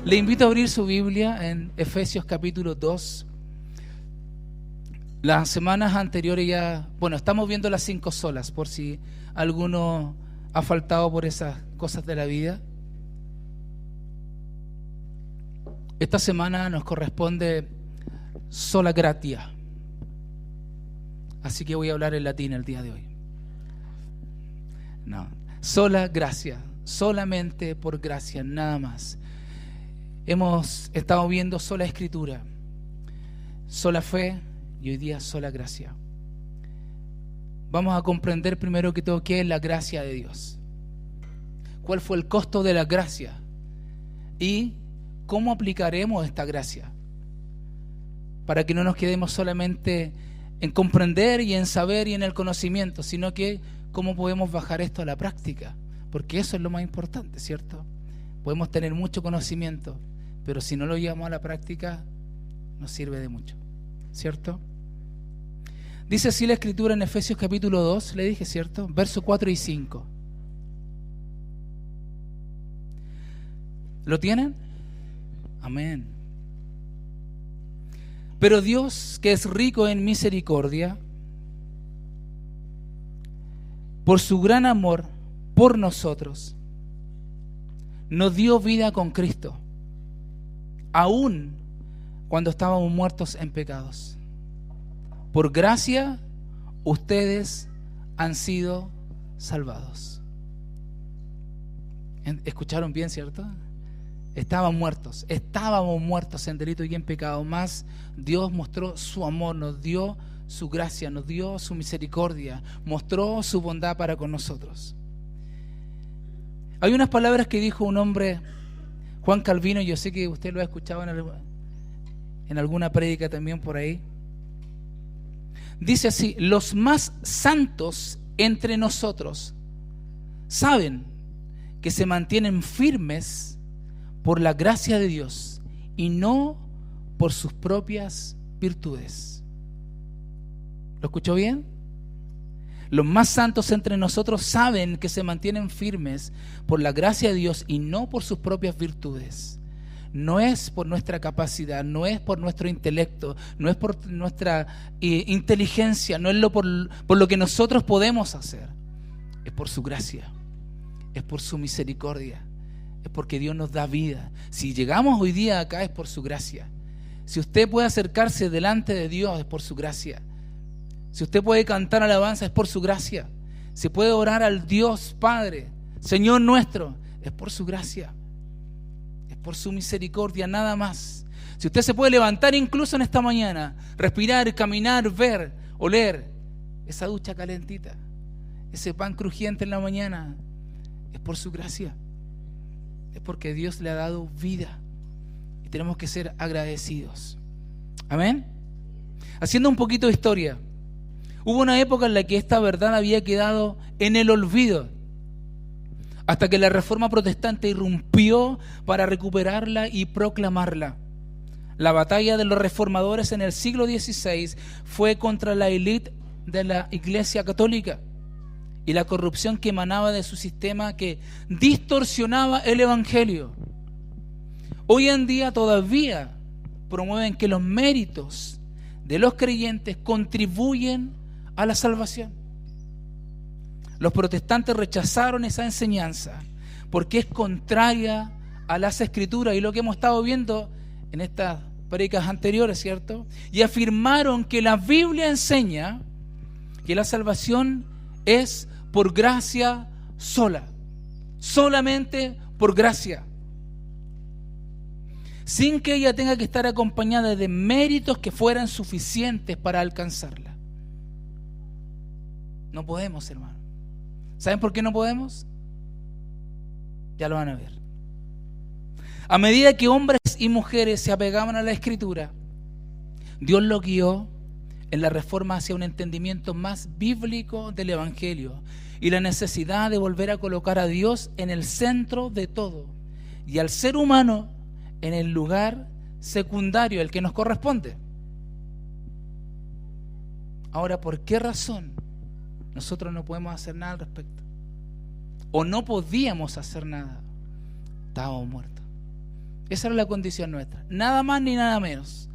Le invito a abrir su Biblia en Efesios capítulo 2. Las semanas anteriores estamos viendo las 5 solas, por si alguno ha faltado por esas cosas de la vida. Esta semana nos corresponde sola gratia. Así que voy a hablar en latín el día de hoy. No, sola gracia, solamente por gracia, nada más. Hemos estado viendo sola escritura, sola fe y hoy día sola gracia. Vamos a comprender primero que todo qué es la gracia de Dios, cuál fue el costo de la gracia y cómo aplicaremos esta gracia para que no nos quedemos solamente en comprender y en saber y en el conocimiento, sino que cómo podemos bajar esto a la práctica, porque eso es lo más importante, ¿cierto? Podemos tener mucho conocimiento, pero si no lo llevamos a la práctica, no sirve de mucho, ¿cierto? Dice así la Escritura en Efesios capítulo 2, le dije, ¿cierto? Versos 4 y 5. ¿Lo tienen? Amén. Pero Dios, que es rico en misericordia, por su gran amor por nosotros, nos dio vida con Cristo, aun cuando estábamos muertos en pecados. Por gracia, ustedes han sido salvados. ¿Escucharon bien, cierto? Estábamos muertos en delito y en pecado, mas Dios mostró su amor, nos dio su gracia, nos dio su misericordia, mostró su bondad para con nosotros. Hay unas palabras que dijo un hombre, Juan Calvino, yo sé que usted lo ha escuchado en alguna prédica también por ahí. Dice así: los más santos entre nosotros saben que se mantienen firmes por la gracia de Dios y no por sus propias virtudes. ¿Lo escuchó bien? Los más santos entre nosotros saben que se mantienen firmes por la gracia de Dios y no por sus propias virtudes. No es por nuestra capacidad, no es por nuestro intelecto, no es por nuestra inteligencia, no es por lo que nosotros podemos hacer. Es por su gracia, es por su misericordia, es porque Dios nos da vida. Si llegamos hoy día acá es por su gracia. Si usted puede acercarse delante de Dios es por su gracia. Si usted puede cantar alabanza es por su gracia. Si puede orar al Dios Padre, Señor nuestro, es por su gracia. Es por su misericordia, nada más. Si usted se puede levantar incluso en esta mañana, respirar, caminar, ver, oler esa ducha calentita, ese pan crujiente en la mañana, es por su gracia. Es porque Dios le ha dado vida y tenemos que ser agradecidos. Amén. Haciendo un poquito de historia, hubo una época en la que esta verdad había quedado en el olvido, hasta que la Reforma Protestante irrumpió para recuperarla y proclamarla. La batalla de los reformadores en el siglo XVI fue contra la élite de la Iglesia Católica y la corrupción que emanaba de su sistema, que distorsionaba el Evangelio. Hoy en día todavía promueven que los méritos de los creyentes contribuyen a la salvación. Los protestantes rechazaron esa enseñanza porque es contraria a las Escrituras y lo que hemos estado viendo en estas prédicas anteriores, ¿cierto? Y afirmaron que la Biblia enseña que la salvación es por gracia sola, solamente por gracia, sin que ella tenga que estar acompañada de méritos que fueran suficientes para alcanzarla. No podemos, hermano. ¿Saben por qué no podemos? Ya lo van a ver. A medida que hombres y mujeres se apegaban a la Escritura, Dios los guió en la reforma hacia un entendimiento más bíblico del Evangelio y la necesidad de volver a colocar a Dios en el centro de todo y al ser humano en el lugar secundario, el que nos corresponde. Ahora, ¿por qué razón nosotros no podemos hacer nada al respecto? O no podíamos hacer nada. Estábamos muertos. Esa era la condición nuestra, nada más ni nada menos.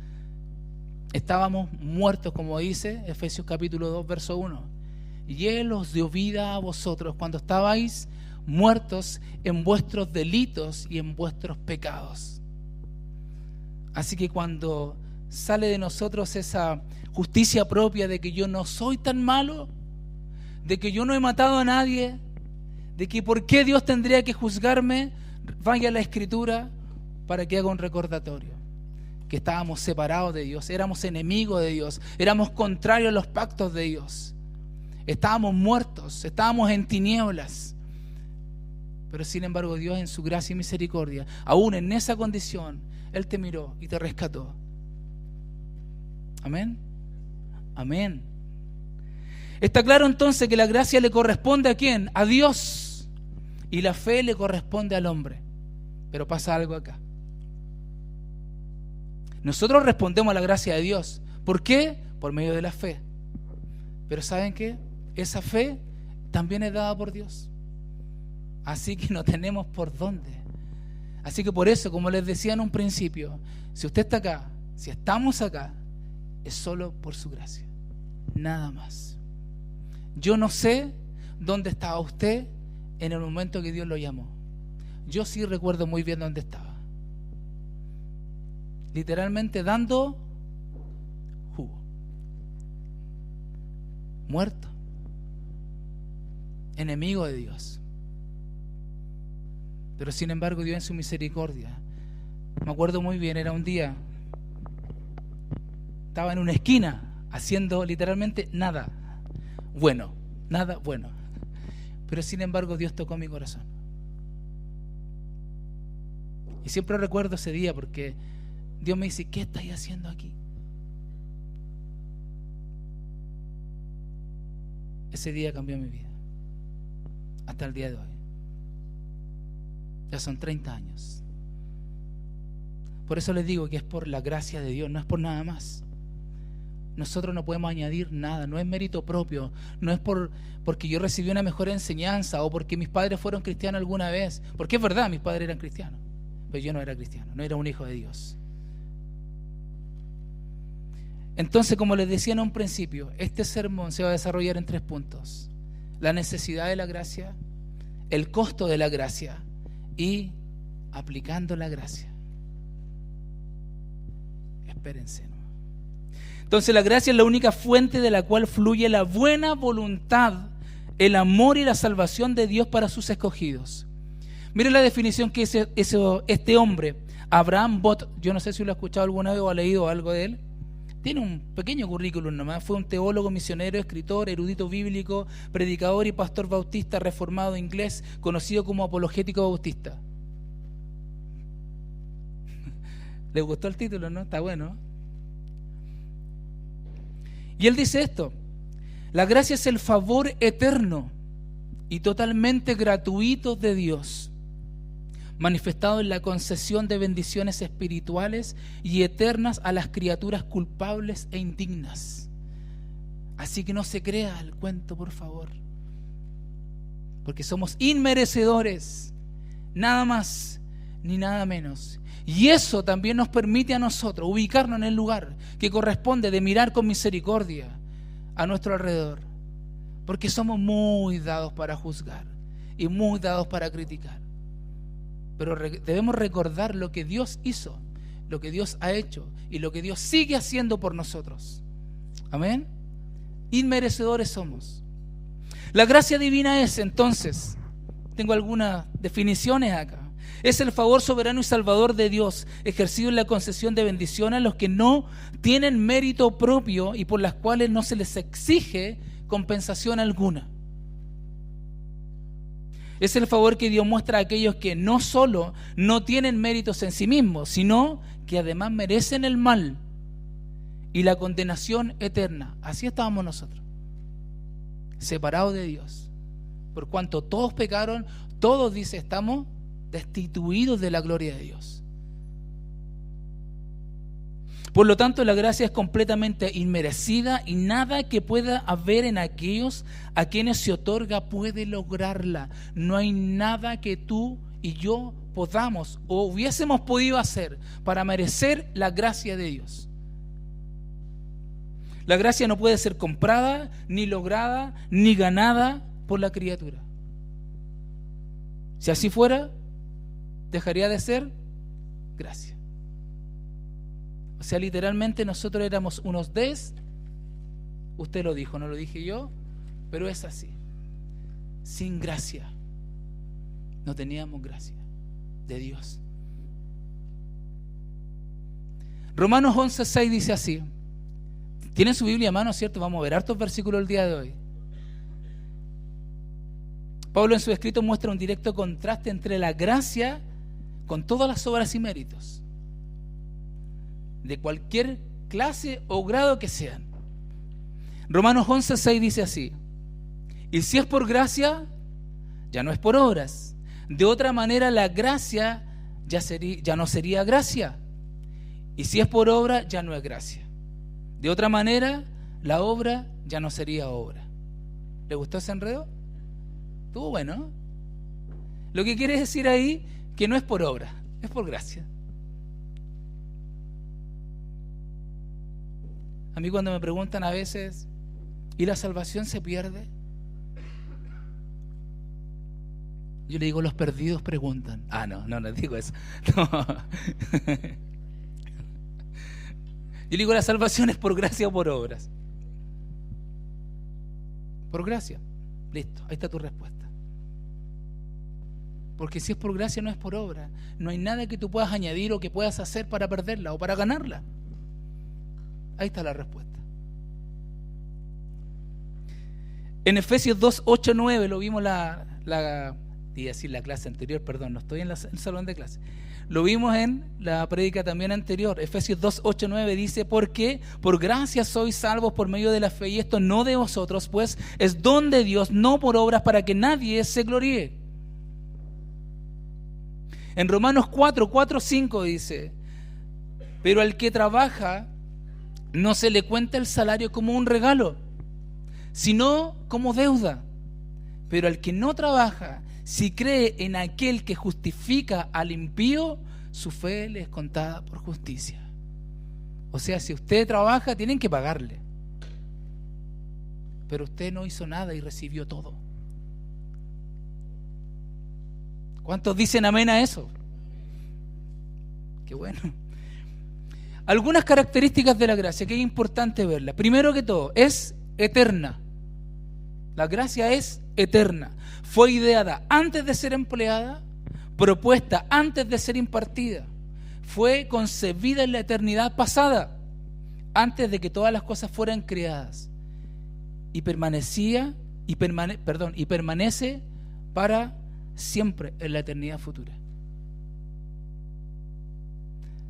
Estábamos muertos, como dice Efesios capítulo 2, verso 1. Y Él os dio vida a vosotros cuando estabais muertos en vuestros delitos y en vuestros pecados. Así que cuando sale de nosotros esa justicia propia de que yo no soy tan malo, de que yo no he matado a nadie, de que por qué Dios tendría que juzgarme, vaya a la Escritura para que haga un recordatorio. Que estábamos separados de Dios, éramos enemigos de Dios, éramos contrarios a los pactos de Dios. Estábamos muertos, estábamos en tinieblas. Pero sin embargo Dios en su gracia y misericordia, aún en esa condición, Él te miró y te rescató. Amén. Amén. Está claro entonces que la gracia le corresponde ¿a quién? A Dios. Y la fe le corresponde al hombre. Pero pasa algo acá. Nosotros respondemos a la gracia de Dios. ¿Por qué? Por medio de la fe. Pero ¿saben qué? Esa fe también es dada por Dios. Así que no tenemos por dónde. Así que por eso, como les decía en un principio, si usted está acá, si estamos acá, es solo por su gracia. Nada más. Yo no sé dónde estaba usted en el momento que Dios lo llamó. Yo sí recuerdo muy bien dónde estaba. Literalmente dando jugo. Muerto. Enemigo de Dios. Pero sin embargo Dios en su misericordia, me acuerdo muy bien, era un día, estaba en una esquina haciendo literalmente nada bueno, pero sin embargo Dios tocó mi corazón. Y siempre recuerdo ese día porque Dios me dice, ¿qué estáis haciendo aquí? Ese día cambió mi vida hasta el día de hoy. Ya son 30 años. Por eso les digo que es por la gracia de Dios, no es por nada más. Nosotros no podemos añadir nada, no es mérito propio, no es porque yo recibí una mejor enseñanza o porque mis padres fueron cristianos alguna vez, porque es verdad, mis padres eran cristianos, pero yo no era cristiano, no era un hijo de Dios. Entonces, como les decía en un principio, este sermón se va a desarrollar en 3 puntos: la necesidad de la gracia, el costo de la gracia y aplicando la gracia. Espérense, ¿no? Entonces la gracia es la única fuente de la cual fluye la buena voluntad, el amor y la salvación de Dios para sus escogidos. Mire la definición que hizo este hombre, Abraham Bott. Yo no sé si lo ha escuchado alguna vez o ha leído algo de él. Tiene un pequeño currículum nomás. Fue un teólogo, misionero, escritor, erudito bíblico, predicador y pastor bautista reformado inglés, conocido como apologético bautista. ¿Le gustó el título, no? Está bueno. Y él dice esto: la gracia es el favor eterno y totalmente gratuito de Dios, manifestado en la concesión de bendiciones espirituales y eternas a las criaturas culpables e indignas. Así que no se crea el cuento, por favor, porque somos inmerecedores, nada más ni nada menos. Y eso también nos permite a nosotros ubicarnos en el lugar que corresponde de mirar con misericordia a nuestro alrededor, porque somos muy dados para juzgar y muy dados para criticar. Pero debemos recordar lo que Dios hizo, lo que Dios ha hecho y lo que Dios sigue haciendo por nosotros. Amén. Inmerecedores somos. La gracia divina es, entonces, tengo algunas definiciones acá. Es el favor soberano y salvador de Dios, ejercido en la concesión de bendiciones a los que no tienen mérito propio y por las cuales no se les exige compensación alguna. Es el favor que Dios muestra a aquellos que no solo no tienen méritos en sí mismos, sino que además merecen el mal y la condenación eterna. Así estábamos nosotros, separados de Dios. Por cuanto todos pecaron, todos, dice, estamos destituidos de la gloria de Dios. Por lo tanto, la gracia es completamente inmerecida y nada que pueda haber en aquellos a quienes se otorga puede lograrla. No hay nada que tú y yo podamos o hubiésemos podido hacer para merecer la gracia de Dios. La gracia no puede ser comprada, ni lograda, ni ganada por la criatura. Si así fuera, dejaría de ser gracia. O sea, literalmente nosotros éramos unos usted lo dijo, no lo dije yo, pero es así. Sin gracia, no teníamos gracia de Dios. Romanos 11:6 dice así. ¿Tienen su Biblia a mano, cierto? Vamos a ver hartos versículos el día de hoy. Pablo en su escrito muestra un directo contraste entre la gracia con todas las obras y méritos, de cualquier clase o grado que sean. Romanos 11:6 dice así: y si es por gracia, ya no es por obras. De otra manera, la gracia ya no sería gracia. Y si es por obra, ya no es gracia. De otra manera, la obra ya no sería obra. ¿Le gustó ese enredo? Estuvo bueno, ¿no? Lo que quiere decir ahí que no es por obra, es por gracia. A mí cuando me preguntan a veces, ¿y la salvación se pierde? Yo le digo, los perdidos preguntan. No digo eso. No. Yo le digo, la salvación es por gracia o por obras. Por gracia. Listo, ahí está tu respuesta. Porque si es por gracia, no es por obra. No hay nada que tú puedas añadir o que puedas hacer para perderla o para ganarla. Ahí está la respuesta. En Efesios 2, 8, 9 lo vimos la clase anterior, perdón, no estoy en el salón de clase. Lo vimos en la prédica también anterior. Efesios 2, 8, 9 dice: porque por gracia sois salvos por medio de la fe, y esto no de vosotros, pues es don de Dios, no por obras, para que nadie se gloríe. En Romanos 4, 5 dice: pero al que trabaja no se le cuenta el salario como un regalo, sino como deuda. Pero al que no trabaja, si cree en aquel que justifica al impío, su fe le es contada por justicia. O sea, si usted trabaja, tienen que pagarle. Pero usted no hizo nada y recibió todo. ¿Cuántos dicen amén a eso? Qué bueno. Algunas características de la gracia que es importante verla. Primero que todo, es eterna. La gracia es eterna. Fue ideada antes de ser empleada, propuesta antes de ser impartida. Fue concebida en la eternidad pasada, antes de que todas las cosas fueran creadas. Y permanece para siempre en la eternidad futura.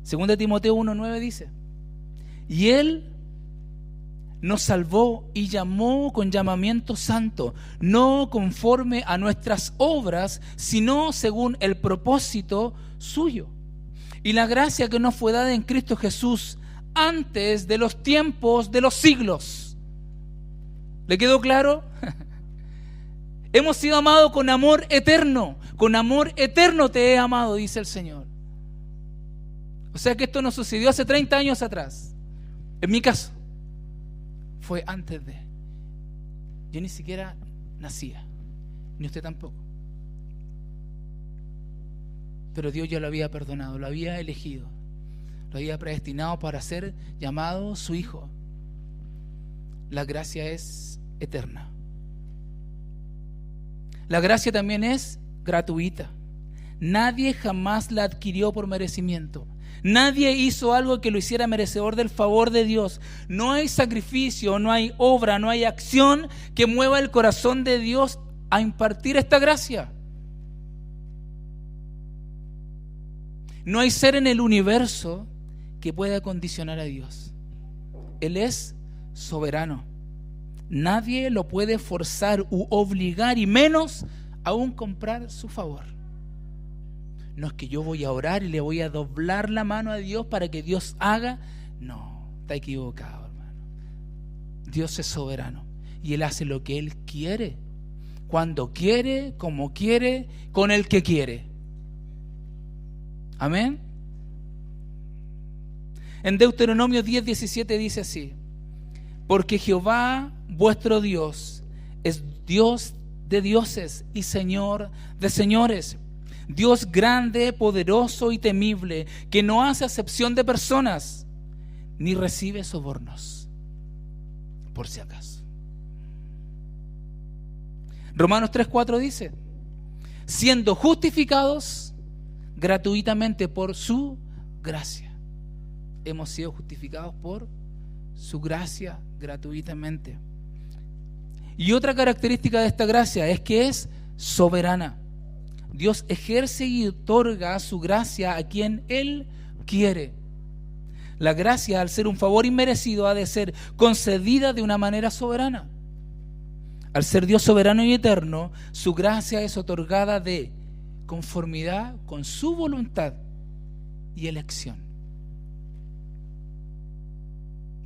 2 Timoteo 1:9 dice: y Él nos salvó y llamó con llamamiento santo, no conforme a nuestras obras, sino según el propósito suyo. Y la gracia que nos fue dada en Cristo Jesús antes de los tiempos de los siglos. ¿Le quedó claro? Hemos sido amados con amor eterno. Con amor eterno te he amado, dice el Señor. O sea que esto nos sucedió hace 30 años atrás. En mi caso, fue antes de. Yo ni siquiera nacía, ni usted tampoco. Pero Dios ya lo había perdonado, lo había elegido, lo había predestinado para ser llamado su hijo. La gracia es eterna. La gracia también es gratuita. Nadie jamás la adquirió por merecimiento. Nadie hizo algo que lo hiciera merecedor del favor de Dios. No hay sacrificio, no hay obra, no hay acción que mueva el corazón de Dios a impartir esta gracia. No hay ser en el universo que pueda condicionar a Dios. Él es soberano. Nadie lo puede forzar u obligar, y menos aún comprar su favor. No es que yo voy a orar y le voy a doblar la mano a Dios para que Dios haga. No, está equivocado, hermano. Dios es soberano y Él hace lo que Él quiere, cuando quiere, como quiere, con el que quiere. Amén. En Deuteronomio 10:17 dice así: porque Jehová vuestro Dios es Dios de dioses y Señor de señores, Dios grande, poderoso y temible, que no hace acepción de personas, ni recibe sobornos, por si acaso. Romanos 3:4 dice: siendo justificados gratuitamente por su gracia. Hemos sido justificados por su gracia gratuitamente. Y otra característica de esta gracia es que es soberana. Dios ejerce y otorga su gracia a quien Él quiere. La gracia, al ser un favor inmerecido, ha de ser concedida de una manera soberana. Al ser Dios soberano y eterno, su gracia es otorgada de conformidad con su voluntad y elección.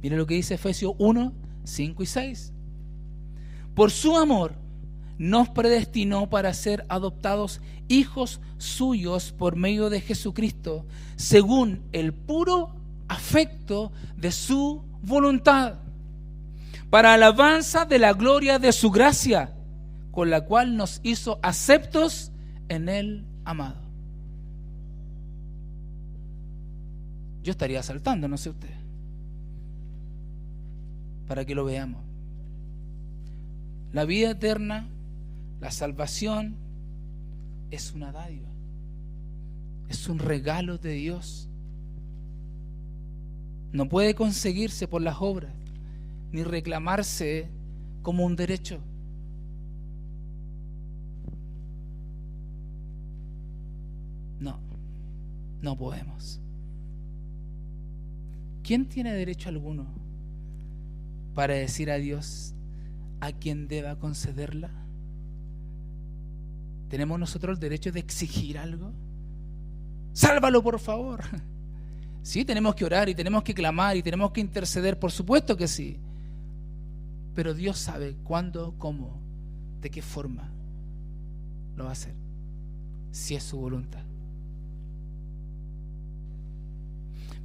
Mire lo que dice Efesios 1, 5 y 6. Por su amor nos predestinó para ser adoptados hijos suyos por medio de Jesucristo, según el puro afecto de su voluntad, para alabanza de la gloria de su gracia, con la cual nos hizo aceptos en el amado. Yo estaría saltando, no sé usted, para que lo veamos. La vida eterna, la salvación, es una dádiva, es un regalo de Dios. No puede conseguirse por las obras, ni reclamarse como un derecho. No podemos. ¿Quién tiene derecho alguno para decir a Dios a quien deba concederla? ¿Tenemos nosotros el derecho de exigir algo? ¡Sálvalo, por favor! Sí, tenemos que orar y tenemos que clamar y tenemos que interceder, por supuesto que sí. Pero Dios sabe cuándo, cómo, de qué forma lo va a hacer, si es su voluntad.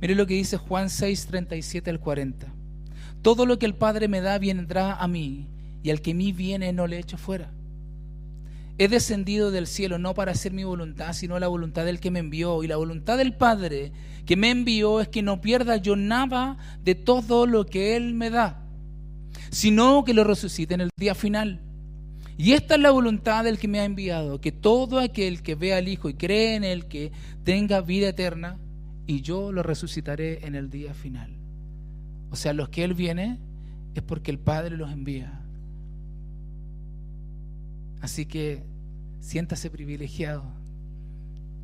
Mire lo que dice Juan 6, 37 al 40. Todo lo que el Padre me da vendrá a mí, y al que a mí viene no le echo fuera. He descendido del cielo no para hacer mi voluntad, sino la voluntad del que me envió. Y la voluntad del Padre que me envió es que no pierda yo nada de todo lo que Él me da, sino que lo resucite en el día final. Y esta es la voluntad del que me ha enviado, que todo aquel que vea al Hijo y cree en Él, que tenga vida eterna, y yo lo resucitaré en el día final. O sea, los que Él viene es porque el Padre los envía. Así que siéntase privilegiado,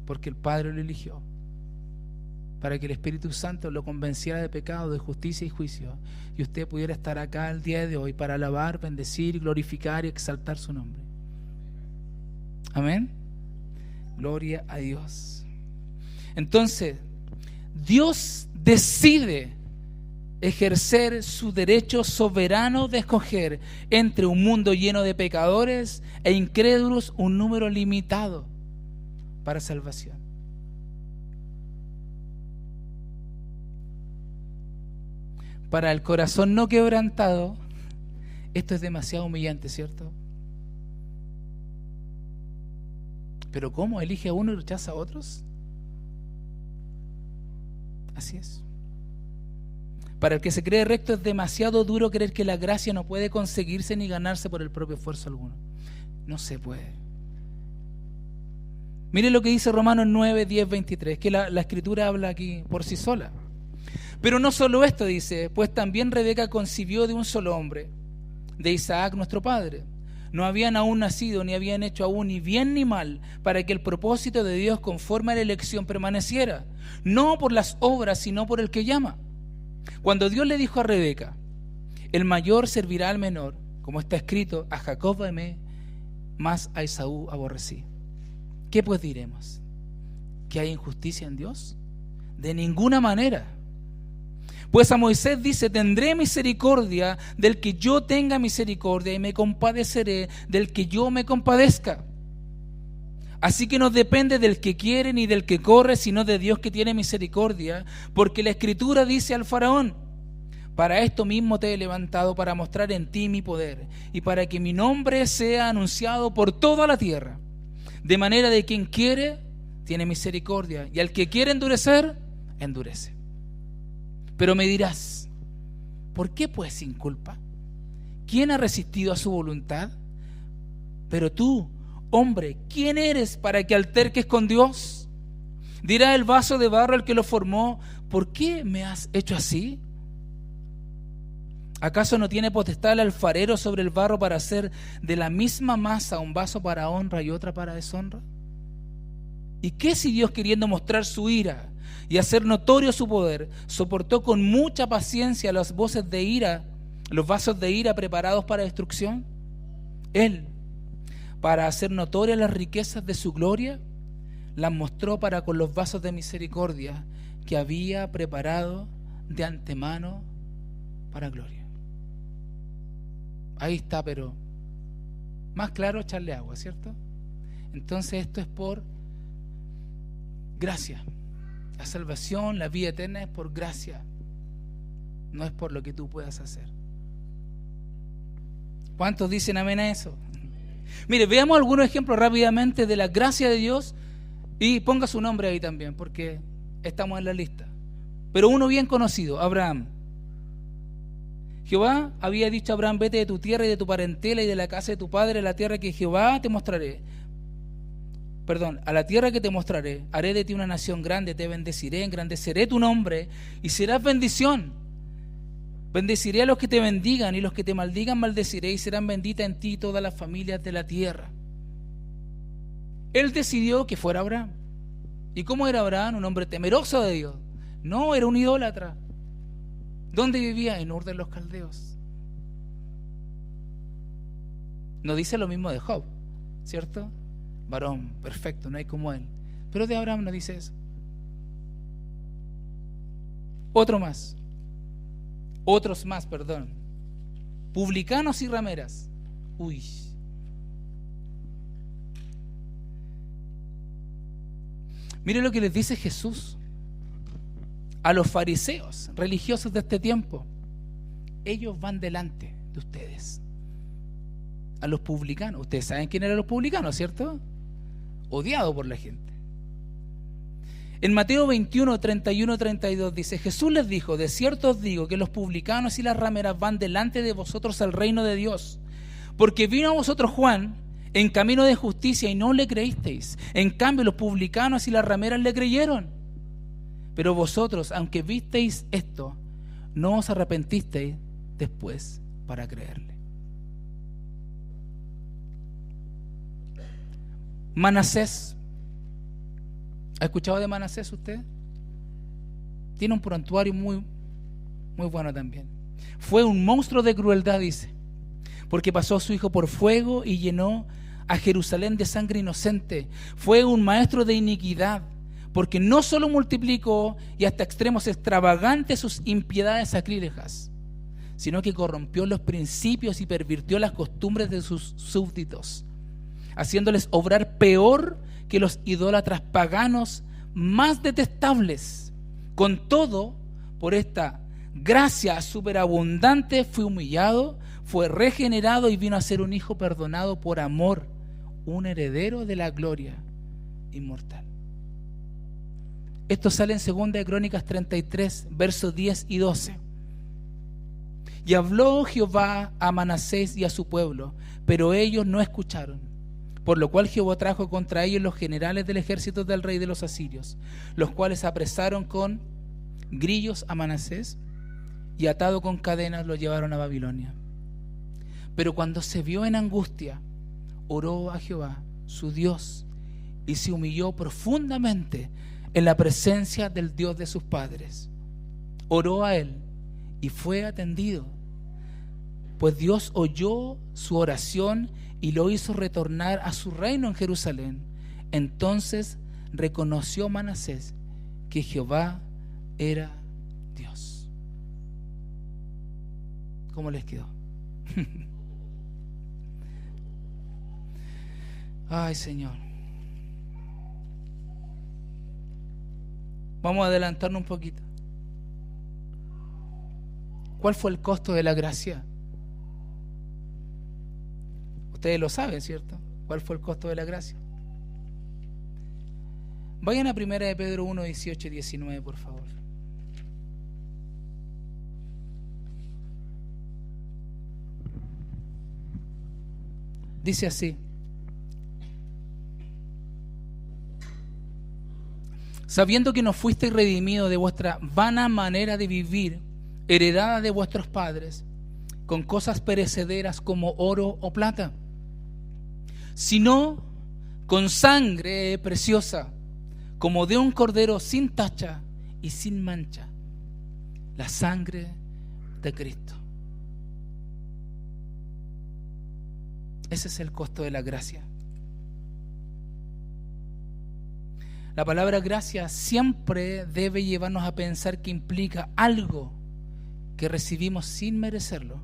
porque el Padre lo eligió para que el Espíritu Santo lo convenciera de pecado, de justicia y juicio, y usted pudiera estar acá el día de hoy para alabar, bendecir, glorificar y exaltar su nombre. Amén. Gloria a Dios. Entonces, Dios decide ejercer su derecho soberano de escoger entre un mundo lleno de pecadores e incrédulos un número limitado para salvación. Para el corazón no quebrantado, esto es demasiado humillante, ¿cierto? Pero ¿cómo? ¿Elige a uno y rechaza a otros? Así es. Para el que se cree recto es demasiado duro creer que la gracia no puede conseguirse ni ganarse por el propio esfuerzo alguno. No se puede. Mire lo que dice Romanos 9, 10, 23, que la Escritura habla aquí por sí sola. Pero no solo esto, dice, pues también Rebeca concibió de un solo hombre, de Isaac nuestro padre. No habían aún nacido, ni habían hecho aún ni bien ni mal, para que el propósito de Dios conforme a la elección permaneciera, no por las obras, sino por el que llama. Cuando Dios le dijo a Rebeca, el mayor servirá al menor, como está escrito, a Jacob amé, mas a Esaú aborrecí. ¿Qué pues diremos? ¿Que hay injusticia en Dios? De ninguna manera. Pues a Moisés dice, tendré misericordia del que yo tenga misericordia y me compadeceré del que yo me compadezca. Así que no depende del que quiere ni del que corre, sino de Dios que tiene misericordia, porque la Escritura dice al faraón: para esto mismo te he levantado, para mostrar en ti mi poder, y para que mi nombre sea anunciado por toda la tierra. De manera de quien quiere, tiene misericordia, y al que quiere endurecer, endurece. Pero me dirás: ¿por qué pues sin culpa? ¿Quién ha resistido a su voluntad? Pero tú, hombre, ¿quién eres para que alterques con Dios? Dirá el vaso de barro al que lo formó: ¿por qué me has hecho así? ¿Acaso no tiene potestad el alfarero sobre el barro para hacer de la misma masa un vaso para honra y otra para deshonra? ¿Y qué si Dios, queriendo mostrar su ira y hacer notorio su poder, soportó con mucha paciencia las voces de ira, los vasos de ira preparados para destrucción? Él, para hacer notorias las riquezas de su gloria, las mostró para con los vasos de misericordia que había preparado de antemano para gloria. Ahí está, pero más claro echarle agua, ¿cierto? Entonces esto es por gracia. La salvación, la vida eterna es por gracia, no es por lo que tú puedas hacer. ¿Cuántos dicen amén a eso? Mire, veamos algunos ejemplos rápidamente de la gracia de Dios, y ponga su nombre ahí también, porque estamos en la lista. Pero uno bien conocido, Abraham. Jehová había dicho a Abraham: vete de tu tierra y de tu parentela y de la casa de tu padre a la tierra que Jehová te mostraré. A la tierra que te mostraré, haré de ti una nación grande, te bendeciré, engrandeceré tu nombre y serás bendición. Bendeciré a los que te bendigan, y los que te maldigan maldeciré, y serán benditas en ti todas las familias de la tierra. Él decidió que fuera Abraham. ¿Y cómo era Abraham? Un hombre temeroso de Dios. No, era un idólatra. ¿Dónde vivía? En Ur de los Caldeos. No dice lo mismo de Job, ¿cierto? Varón perfecto, no hay como él. Pero de Abraham no dice eso. Otros más, publicanos y rameras. Uy. Mire lo que les dice Jesús a los fariseos religiosos de este tiempo. Ellos van delante de ustedes. A los publicanos. Ustedes saben quién eran los publicanos, ¿cierto? Odiado por la gente. En Mateo 21, 31, 32 dice: Jesús les dijo: de cierto os digo que los publicanos y las rameras van delante de vosotros al reino de Dios. Porque vino a vosotros Juan en camino de justicia y no le creísteis. En cambio los publicanos y las rameras le creyeron. Pero vosotros, aunque visteis esto, no os arrepentisteis después para creerle. Manasés. ¿Ha escuchado de Manasés usted? Tiene un prontuario muy bueno también. Fue un monstruo de crueldad, dice, porque pasó a su hijo por fuego y llenó a Jerusalén de sangre inocente. Fue un maestro de iniquidad, porque no solo multiplicó y hasta extremos extravagantes sus impiedades sacrílegas, sino que corrompió los principios y pervirtió las costumbres de sus súbditos, haciéndoles obrar peor que los idólatras paganos más detestables. Con todo, por esta gracia superabundante fue humillado, fue regenerado y vino a ser un hijo perdonado por amor, un heredero de la gloria inmortal. Esto sale en 2 de Crónicas 33, versos 10 y 12. Y habló Jehová a Manasés y a su pueblo, pero ellos no escucharon. Por lo cual Jehová trajo contra ellos los generales del ejército del rey de los asirios, los cuales apresaron con grillos a Manasés y atado con cadenas lo llevaron a Babilonia. Pero cuando se vio en angustia, oró a Jehová, su Dios, y se humilló profundamente en la presencia del Dios de sus padres. Oró a él y fue atendido, pues Dios oyó su oración y lo hizo retornar a su reino en Jerusalén. Entonces reconoció Manasés que Jehová era Dios. ¿Cómo les quedó? Ay, Señor. Vamos a adelantarnos un poquito. ¿Cuál fue el costo de la gracia? Ustedes lo saben, ¿cierto? ¿Cuál fue el costo de la gracia? Vayan a 1 de Pedro 1, 18 y 19, por favor. Dice así: sabiendo que no fuisteis redimidos de vuestra vana manera de vivir, heredada de vuestros padres, con cosas perecederas como oro o plata, sino con sangre preciosa, como de un cordero sin tacha y sin mancha, la sangre de Cristo. Ese es el costo de la gracia. La palabra gracia siempre debe llevarnos a pensar que implica algo que recibimos sin merecerlo,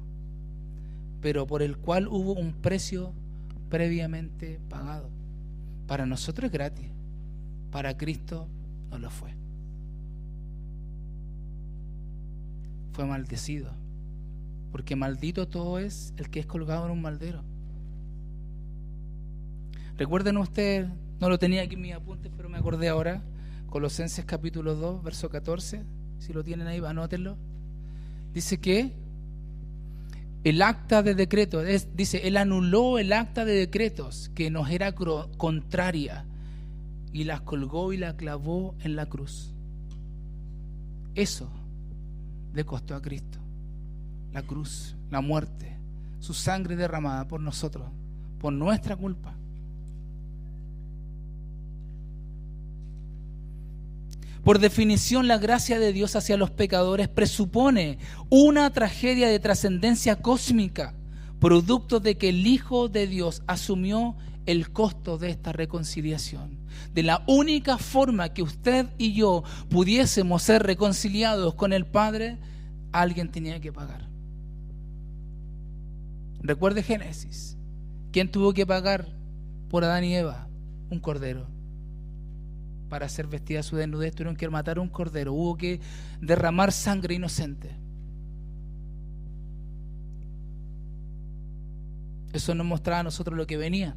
pero por el cual hubo un precio previamente pagado. Para nosotros es gratis, para Cristo no lo fue. Fue maldecido, porque maldito todo es el que es colgado en un madero. Recuerden ustedes, no lo tenía aquí en mis apuntes, pero me acordé ahora, Colosenses capítulo 2, verso 14, si lo tienen ahí, anótenlo. Dice que el acta de decreto, dice, Él anuló el acta de decretos que nos era contraria y las colgó y la clavó en la cruz. Eso le costó a Cristo, la cruz, la muerte, su sangre derramada por nosotros, por nuestra culpa. Por definición, la gracia de Dios hacia los pecadores presupone una tragedia de trascendencia cósmica, producto de que el Hijo de Dios asumió el costo de esta reconciliación. De la única forma que usted y yo pudiésemos ser reconciliados con el Padre, alguien tenía que pagar. Recuerde Génesis. ¿Quién tuvo que pagar por Adán y Eva? Un cordero. Para ser vestida su desnudez tuvieron que matar un cordero. Hubo que derramar sangre inocente. Eso nos mostraba a nosotros lo que venía.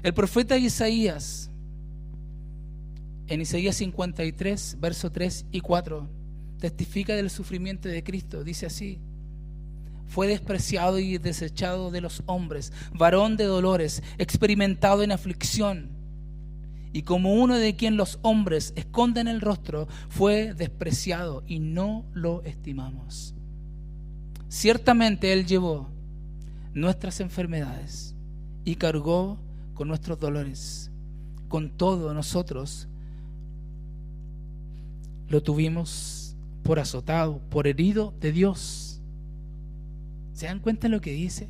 El profeta Isaías, en Isaías 53, versos 3 y 4, testifica del sufrimiento de Cristo. Dice así: fue despreciado y desechado de los hombres, varón de dolores, experimentado en aflicción, y como uno de quien los hombres esconden el rostro, fue despreciado y no lo estimamos. Ciertamente Él llevó nuestras enfermedades y cargó con nuestros dolores. Con todo, nosotros lo tuvimos por azotado, por herido de Dios. ¿Se dan cuenta de lo que dice?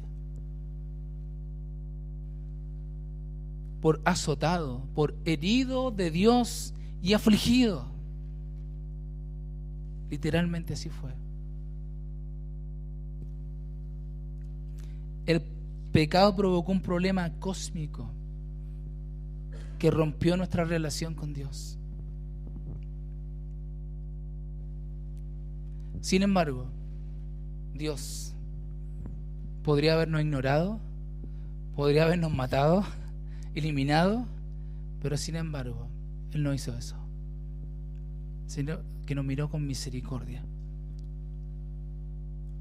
Por azotado, por herido de Dios y afligido. Literalmente así fue. El pecado provocó un problema cósmico que rompió nuestra relación con Dios. Sin embargo, Dios podría habernos ignorado, podría habernos matado, eliminado, pero sin embargo, Él no hizo eso, sino que nos miró con misericordia.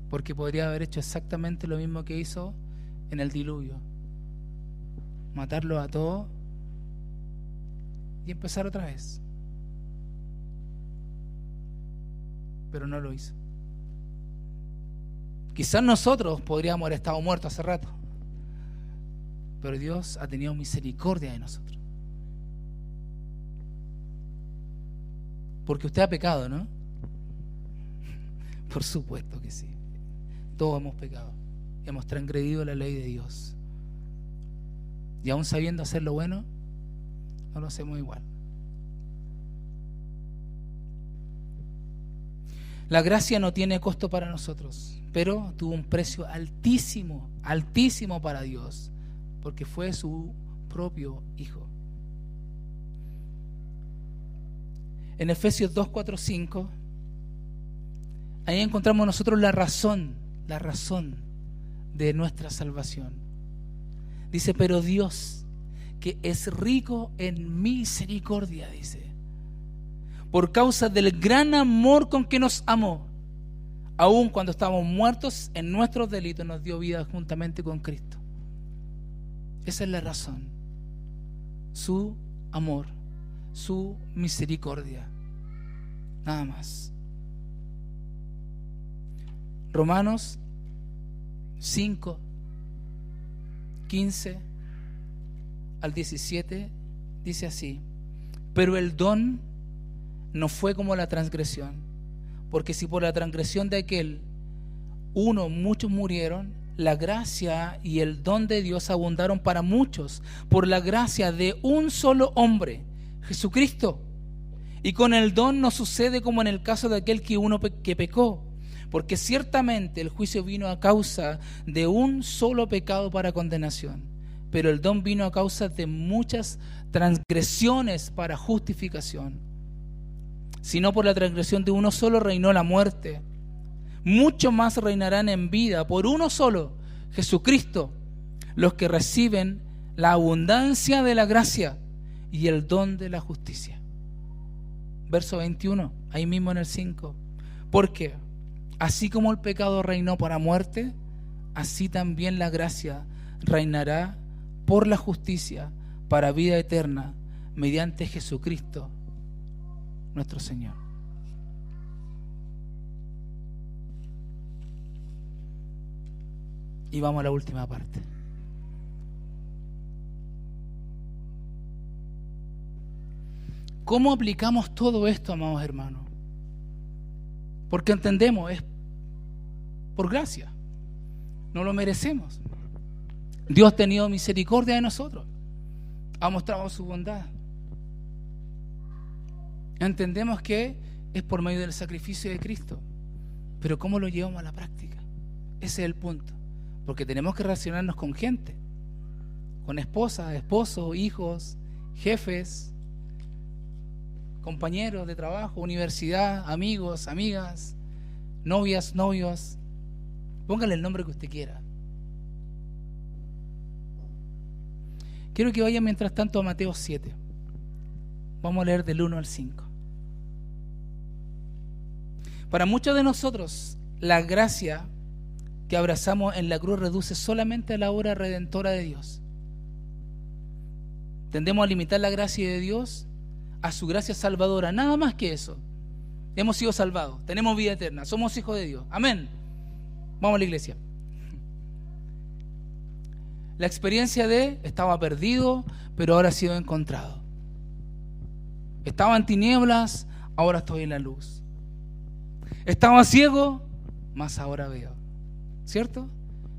Porque podría haber hecho exactamente lo mismo que hizo en el diluvio: matarlo a todos y empezar otra vez. Pero no lo hizo. Quizás nosotros podríamos haber estado muertos hace rato, pero Dios ha tenido misericordia de nosotros. Porque usted ha pecado, ¿no? Por supuesto que sí. Todos hemos pecado, hemos transgredido la ley de Dios. Y aún sabiendo hacer lo bueno, no lo hacemos igual. La gracia no tiene costo para nosotros, pero tuvo un precio altísimo, altísimo para Dios, porque fue su propio Hijo. En Efesios 2, 4, 5, ahí encontramos nosotros la razón de nuestra salvación. Dice, pero Dios, que es rico en misericordia, dice, por causa del gran amor con que nos amó, aun cuando estábamos muertos en nuestros delitos, nos dio vida juntamente con Cristo. Esa es la razón. Su amor, su misericordia. Nada más. Romanos 5, 15 al 17 dice así: pero el don no fue como la transgresión, porque si por la transgresión de aquel uno muchos murieron, la gracia y el don de Dios abundaron para muchos por la gracia de un solo hombre, Jesucristo. Y con el don no sucede como en el caso de aquel que pecó, porque ciertamente el juicio vino a causa de un solo pecado para condenación, pero el don vino a causa de muchas transgresiones para justificación. Si no por la transgresión de uno solo reinó la muerte, mucho más reinarán en vida por uno solo, Jesucristo, los que reciben la abundancia de la gracia y el don de la justicia. Verso 21, ahí mismo en el 5. Porque así como el pecado reinó para muerte, así también la gracia reinará por la justicia para vida eterna mediante Jesucristo nuestro Señor. Y vamos a la última parte. ¿Cómo aplicamos todo esto, amados hermanos? Porque entendemos, es por gracia. No lo merecemos. Dios ha tenido misericordia de nosotros. Ha mostrado su bondad. Entendemos que es por medio del sacrificio de Cristo. Pero ¿cómo lo llevamos a la práctica? Ese es el punto. Porque tenemos que relacionarnos con gente, con esposas, esposos, hijos, jefes, compañeros de trabajo, universidad, amigos, amigas, novias, novios. Póngale el nombre que usted quiera. Quiero que vayan mientras tanto a Mateo 7. Vamos a leer del 1 al 5. Para muchos de nosotros, la gracia que abrazamos en la cruz reduce solamente a la obra redentora de Dios. Tendemos a limitar la gracia de Dios a su gracia salvadora, nada más que eso. Hemos sido salvados, tenemos vida eterna, somos hijos de Dios. Amén. Vamos a la iglesia. La experiencia de estaba perdido, pero ahora ha sido encontrado. Estaba en tinieblas, ahora estoy en la luz. Estaba ciego, mas ahora veo. ¿Cierto?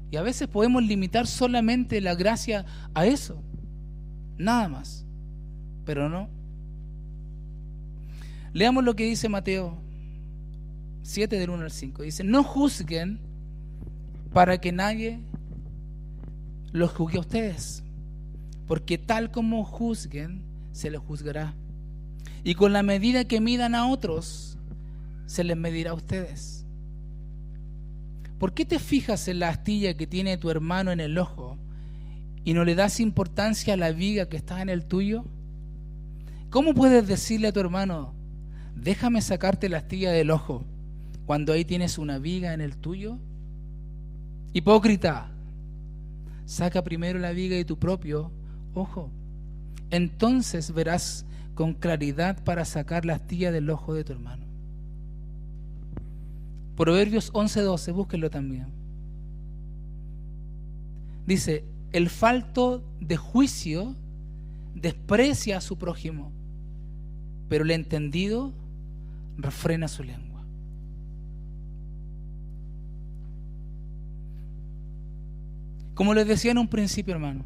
Y a veces podemos limitar solamente la gracia a eso, nada más, pero no. Leamos lo que dice Mateo 7 del 1 al 5. Dice: no juzguen para que nadie los juzgue a ustedes, porque tal como juzguen, se les juzgará. Y con la medida que midan a otros, se les medirá a ustedes. ¿Por qué te fijas en la astilla que tiene tu hermano en el ojo y no le das importancia a la viga que está en el tuyo? ¿Cómo puedes decirle a tu hermano: déjame sacarte la astilla del ojo, cuando ahí tienes una viga en el tuyo? Hipócrita, saca primero la viga de tu propio ojo, entonces verás con claridad para sacar la astilla del ojo de tu hermano. Proverbios 11:12, búsquenlo también. Dice: el falto de juicio desprecia a su prójimo, pero el entendido refrena su lengua. Como les decía en un principio, hermano,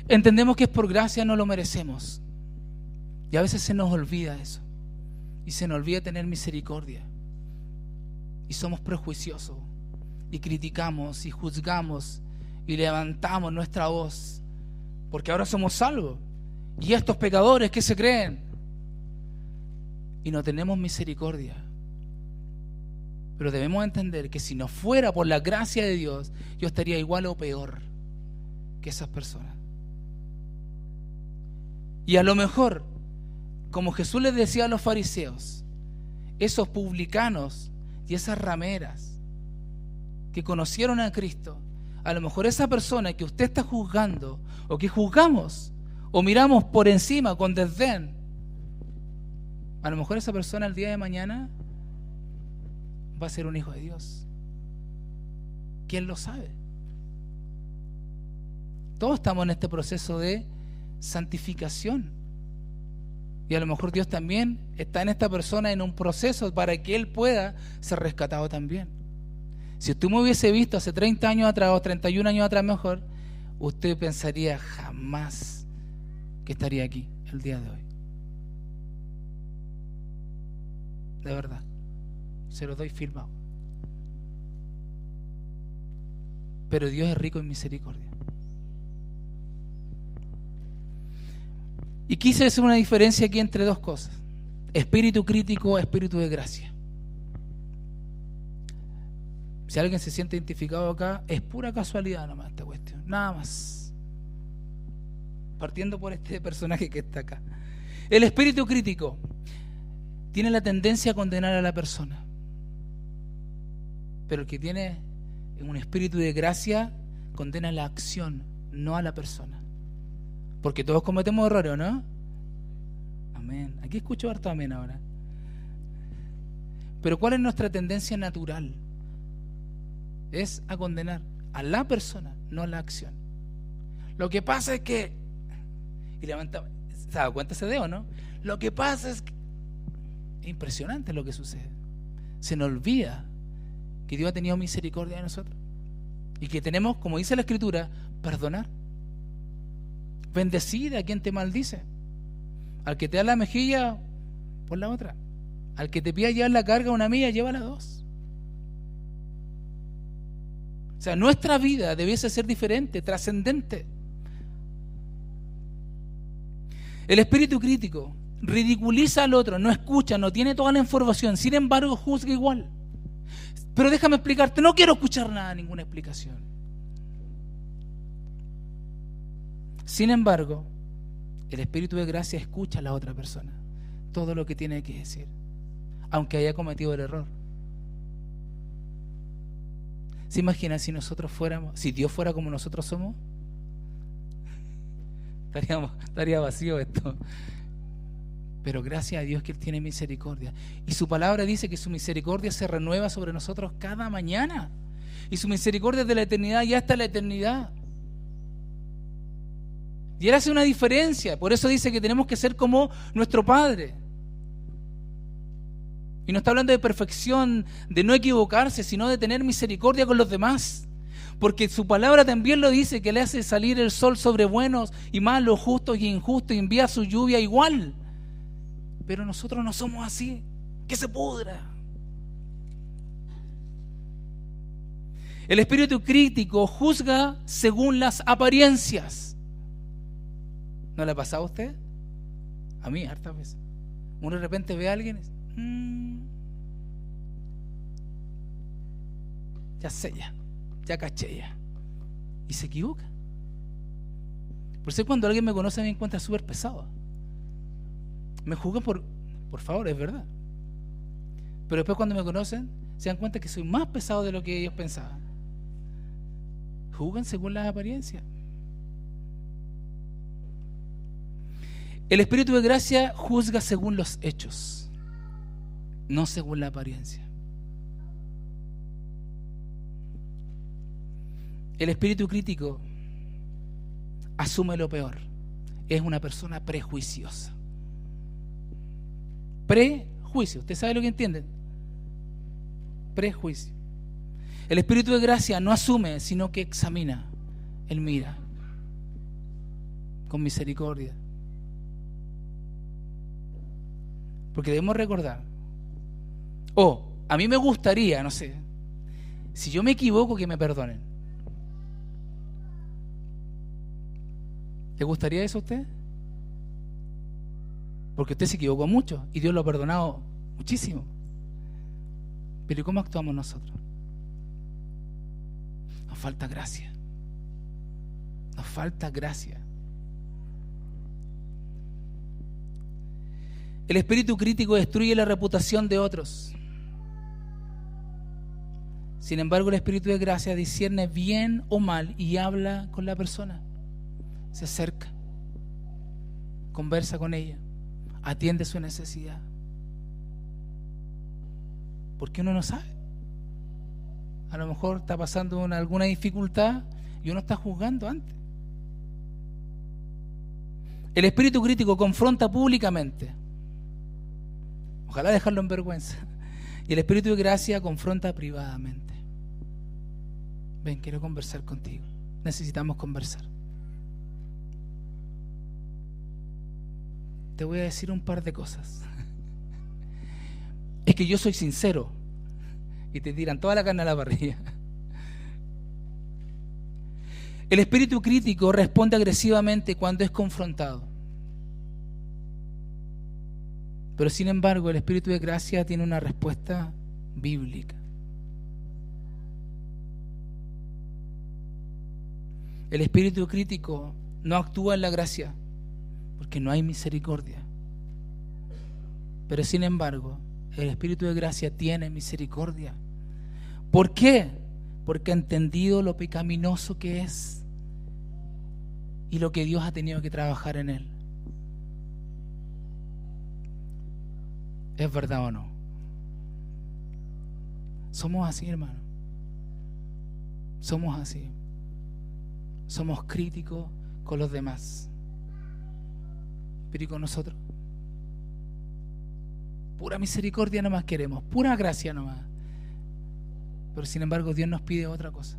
entendemos que es por gracia, no lo merecemos. Y a veces se nos olvida eso. Y se nos olvida tener misericordia. Y somos prejuiciosos. Y criticamos y juzgamos y levantamos nuestra voz. Porque ahora somos salvos. ¿Y estos pecadores qué se creen? Y no tenemos misericordia. Pero debemos entender que si no fuera por la gracia de Dios, yo estaría igual o peor que esas personas. Y a lo mejor, como Jesús les decía a los fariseos, esos publicanos y esas rameras que conocieron a Cristo, a lo mejor esa persona que usted está juzgando, o que juzgamos, o miramos por encima con desdén, a lo mejor esa persona el día de mañana va a ser un hijo de Dios. ¿Quién lo sabe? Todos estamos en este proceso de santificación. Y a lo mejor Dios también está en esta persona en un proceso para que él pueda ser rescatado también. Si usted me hubiese visto hace 30 años atrás o 31 años atrás mejor, usted pensaría jamás que estaría aquí el día de hoy. De verdad, se lo doy firmado. Pero Dios es rico en misericordia. Y quise hacer una diferencia aquí entre dos cosas: espíritu crítico, espíritu de gracia. Si alguien se siente identificado acá, es pura casualidad nomás esta cuestión, nada más. Partiendo por este personaje que está acá. El espíritu crítico tiene la tendencia a condenar a la persona, pero el que tiene un espíritu de gracia condena la acción, no a la persona. Porque todos cometemos errores, ¿o no? Amén. Aquí escucho harto amén ahora. Pero ¿cuál es nuestra tendencia natural? Es a condenar a la persona, no a la acción. Lo que pasa es que, y levanta, ¿se da cuenta ese dedo, no? Lo que pasa es que es impresionante lo que sucede. Se nos olvida que Dios ha tenido misericordia de nosotros y que tenemos, como dice la Escritura, perdonar. Bendecir a quien te maldice. Al que te da la mejilla, pon la otra. Al que te pida llevar la carga una milla, llévala dos. O sea, nuestra vida debiese ser diferente, trascendente. El espíritu crítico ridiculiza al otro, no escucha, no tiene toda la información, sin embargo juzga igual. Pero déjame explicarte, no quiero escuchar nada, ninguna explicación. Sin embargo, el espíritu de gracia escucha a la otra persona, todo lo que tiene que decir, aunque haya cometido el error. ¿Se imagina si nosotros fuéramos, si Dios fuera como nosotros somos? Estaría vacío esto. Pero gracias a Dios que Él tiene misericordia. Y su palabra dice que su misericordia se renueva sobre nosotros cada mañana. Y su misericordia es de la eternidad y hasta la eternidad. Y Él hace una diferencia. Por eso dice que tenemos que ser como nuestro Padre. Y no está hablando de perfección, de no equivocarse, sino de tener misericordia con los demás. Porque su palabra también lo dice, que le hace salir el sol sobre buenos y malos, justos y injustos, y envía su lluvia igual. Pero nosotros no somos así. Que se pudra. El espíritu crítico juzga según las apariencias. ¿No le ha pasado a usted? A mí, hartas veces. Uno de repente ve a alguien y dice, ya sé, ya caché ya. Y se equivoca. Por eso cuando alguien me conoce me encuentra súper pesado. Me juzgan por favor, es verdad. Pero después cuando me conocen se dan cuenta que soy más pesado de lo que ellos pensaban. Juzgan según las apariencias. El espíritu de gracia juzga según los hechos, no según la apariencia. El espíritu crítico asume lo peor. Es una persona prejuiciosa. Prejuicio. ¿Usted sabe lo que entiende? Prejuicio. El espíritu de gracia no asume, sino que examina. Él mira con misericordia. Porque debemos recordar, a mí me gustaría, no sé, si yo me equivoco, que me perdonen. ¿Le gustaría eso a usted? Porque usted se equivocó mucho y Dios lo ha perdonado muchísimo. Pero ¿y cómo actuamos nosotros? Nos falta gracia. Nos falta gracia. El espíritu crítico destruye la reputación de otros. Sin embargo, el espíritu de gracia discierne bien o mal y habla con la persona. Se acerca, conversa con ella, atiende su necesidad. Porque uno no sabe. A lo mejor está pasando alguna dificultad y uno está juzgando antes. El espíritu crítico confronta públicamente. Ojalá dejarlo en vergüenza. Y el espíritu de gracia confronta privadamente. Ven, quiero conversar contigo. Necesitamos conversar. Te voy a decir un par de cosas. Es que yo soy sincero. Y te tiran toda la carne a la parrilla. El espíritu crítico responde agresivamente cuando es confrontado. Pero sin embargo, el espíritu de gracia tiene una respuesta bíblica. El espíritu crítico no actúa en la gracia porque no hay misericordia. Pero sin embargo, el espíritu de gracia tiene misericordia. ¿Por qué? Porque ha entendido lo pecaminoso que es y lo que Dios ha tenido que trabajar en él. ¿Es verdad o no? Somos así, hermano. Somos así. Somos críticos con los demás. Pero ¿y con nosotros? Pura misericordia nomás queremos, pura gracia nomás. Pero sin embargo Dios nos pide otra cosa.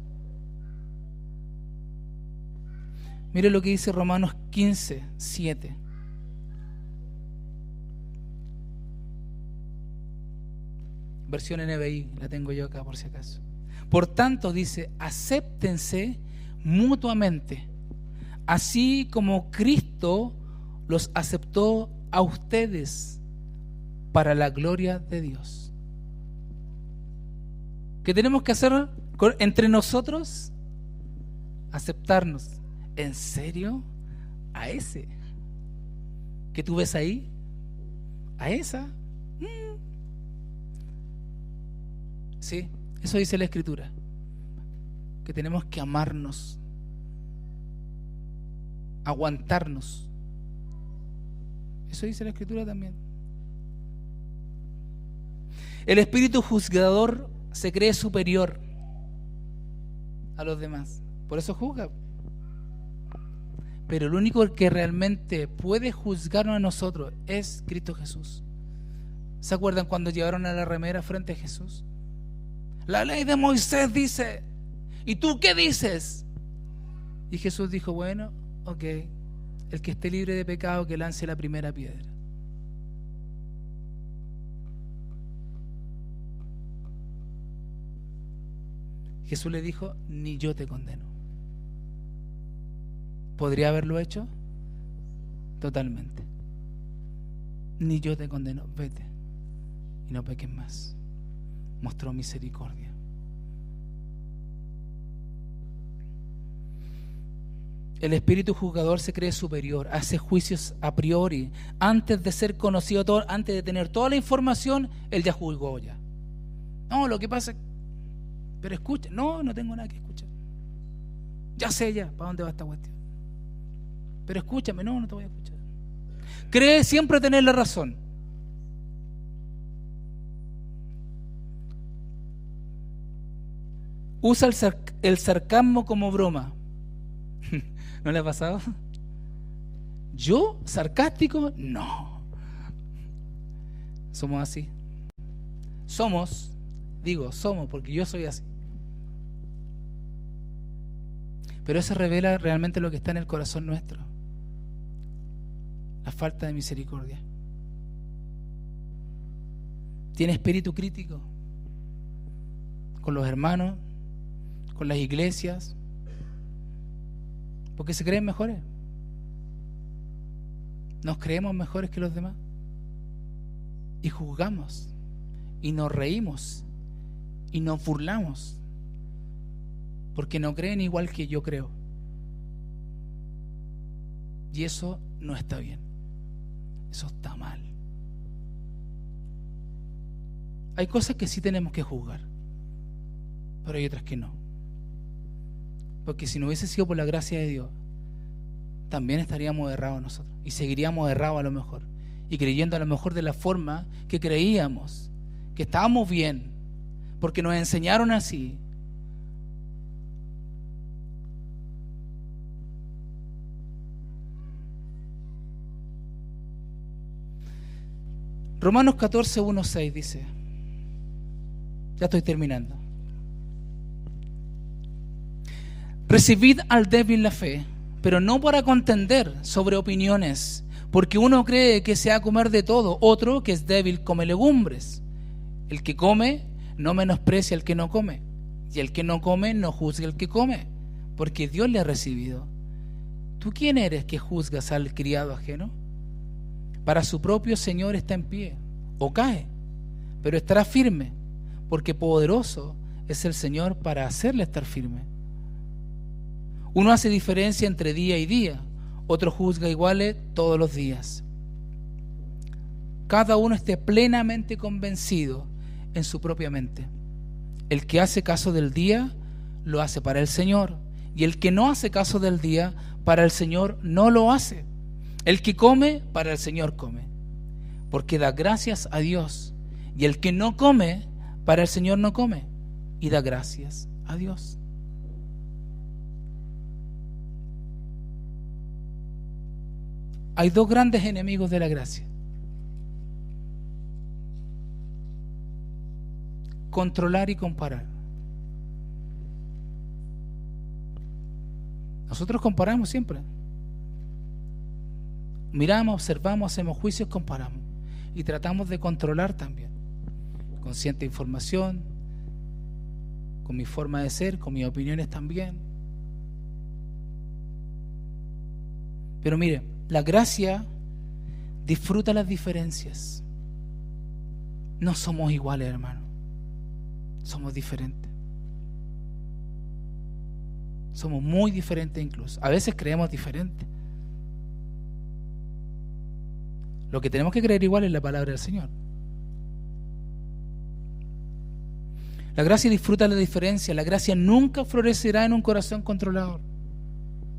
Mire lo que dice Romanos 15:7. Versión NBI, la tengo yo acá por si acaso. Por tanto, dice, acéptense mutuamente, así como Cristo los aceptó a ustedes para la gloria de Dios. ¿Qué tenemos que hacer entre nosotros? Aceptarnos. ¿En serio? ¿A ese que tú ves ahí? ¿A esa? Sí, eso dice la Escritura, que tenemos que amarnos, aguantarnos. Eso dice la Escritura también. El espíritu juzgador se cree superior a los demás, por eso juzga. Pero el único que realmente puede juzgarnos a nosotros es Cristo Jesús. ¿Se acuerdan cuando llevaron a la ramera frente a Jesús? La ley de Moisés dice, ¿y tú qué dices? Y Jesús dijo, bueno, ok, el que esté libre de pecado que lance la primera piedra. Jesús le dijo, ni yo te condeno. ¿Podría haberlo hecho? Totalmente. Ni yo te condeno, vete y no peques más. Mostró misericordia. El espíritu juzgador se cree superior, hace juicios a priori, antes de ser conocido todo, antes de tener toda la información, él ya juzgó ya. No, lo que pasa es, pero escucha, no tengo nada que escuchar. Ya sé ya para dónde va esta cuestión. Pero escúchame, no te voy a escuchar. Cree siempre tener la razón. Usa el sarcasmo como broma. ¿No le ha pasado? ¿Yo? ¿Sarcástico? No. Somos así. Somos porque yo soy así. Pero eso revela realmente lo que está en el corazón nuestro. La falta de misericordia. Tiene espíritu crítico con los hermanos, con las iglesias, porque se creen mejores. ¿Nos creemos mejores que los demás? y juzgamos y nos reímos y nos burlamos porque no creen igual que yo creo. Y eso no está bien. Eso está mal. Hay cosas que sí tenemos que juzgar, pero hay otras que no. Porque si no hubiese sido por la gracia de Dios, también estaríamos errados nosotros. Y seguiríamos errados a lo mejor. Y creyendo a lo mejor de la forma que creíamos, que estábamos bien, porque nos enseñaron así. Romanos 14, 1, 6 dice, ya estoy terminando: recibid al débil la fe, pero no para contender sobre opiniones, porque uno cree que se ha a comer de todo, otro que es débil come legumbres. El que come no menosprecia al que no come, y el que no come no juzga al que come, porque Dios le ha recibido. ¿Tú quién eres que juzgas al criado ajeno? Para su propio Señor está en pie, o cae, pero estará firme, porque poderoso es el Señor para hacerle estar firme. Uno hace diferencia entre día y día, otro juzga iguales todos los días. Cada uno esté plenamente convencido en su propia mente. El que hace caso del día, lo hace para el Señor, y el que no hace caso del día, para el Señor no lo hace. El que come, para el Señor come, porque da gracias a Dios. Y el que no come, para el Señor no come, y da gracias a Dios. Hay dos grandes enemigos de la gracia: controlar y comparar. Nosotros comparamos siempre. Miramos, observamos, hacemos juicios, comparamos. Y tratamos de controlar también. Con cierta información, con mi forma de ser, con mis opiniones también. Pero mire, la gracia disfruta las diferencias. No somos iguales, hermano. Somos diferentes. Somos muy diferentes incluso. A veces creemos diferentes. Lo que tenemos que creer igual es la palabra del Señor. La gracia disfruta la diferencia. La gracia nunca florecerá en un corazón controlador,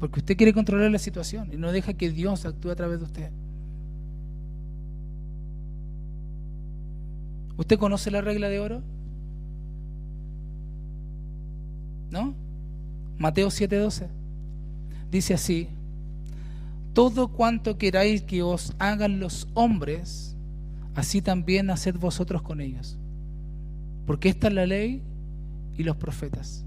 porque usted quiere controlar la situación y no deja que Dios actúe a través de usted. ¿Usted conoce la regla de oro? ¿No? Mateo 7:12 dice así: todo cuanto queráis que os hagan los hombres, así también haced vosotros con ellos, porque esta es la ley y los profetas.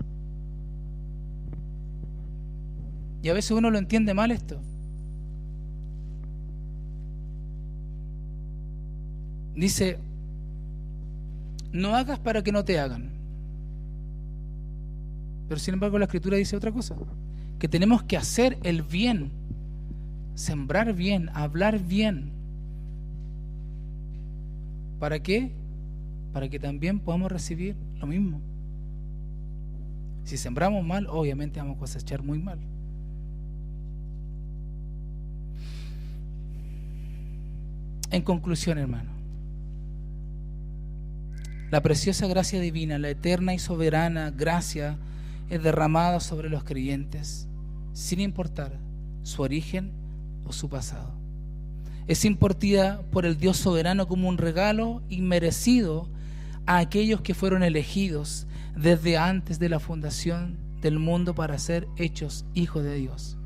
Y a veces uno lo entiende mal esto. Dice: no hagas para que no te hagan. Pero sin embargo la Escritura dice otra cosa: que tenemos que hacer el bien, sembrar bien, hablar bien. ¿Para qué? Para que también podamos recibir lo mismo. Si sembramos mal, obviamente vamos a cosechar muy mal. En conclusión, hermano, la preciosa gracia divina, la eterna y soberana gracia, es derramada sobre los creyentes, sin importar su origen o su pasado. Es impartida por el Dios soberano como un regalo inmerecido a aquellos que fueron elegidos desde antes de la fundación del mundo para ser hechos hijos de Dios.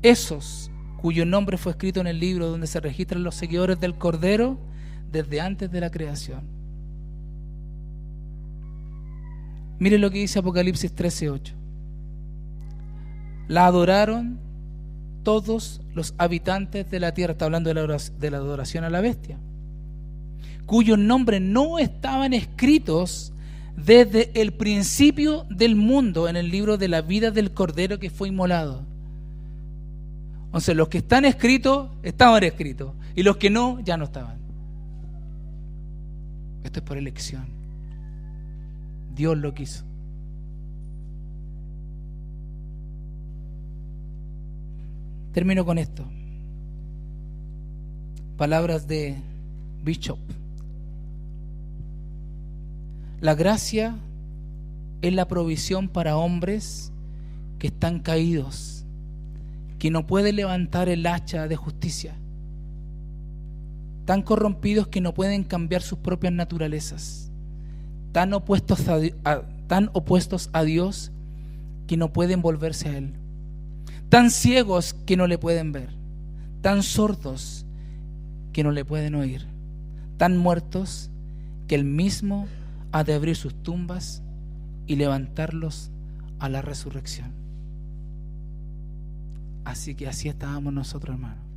Esos cuyo nombre fue escrito en el libro donde se registran los seguidores del Cordero desde antes de la creación. Mire lo que dice Apocalipsis 13:8. La adoraron todos los habitantes de la tierra. Está hablando de la adoración a la bestia, cuyos nombres no estaban escritos desde el principio del mundo en el libro de la vida del Cordero que fue inmolado. Entonces los que están escritos, estaban escritos, y los que no, ya no estaban. Esto es por elección. Dios lo quiso. Termino con esto. Palabras de Bishop. La gracia es la provisión para hombres que están caídos, que no pueden levantar el hacha de justicia, tan corrompidos que no pueden cambiar sus propias naturalezas, tan opuestos a Dios que no pueden volverse a Él, tan ciegos que no le pueden ver, tan sordos que no le pueden oír, tan muertos que Él mismo ha de abrir sus tumbas y levantarlos a la resurrección. Así que así estábamos nosotros, hermanos.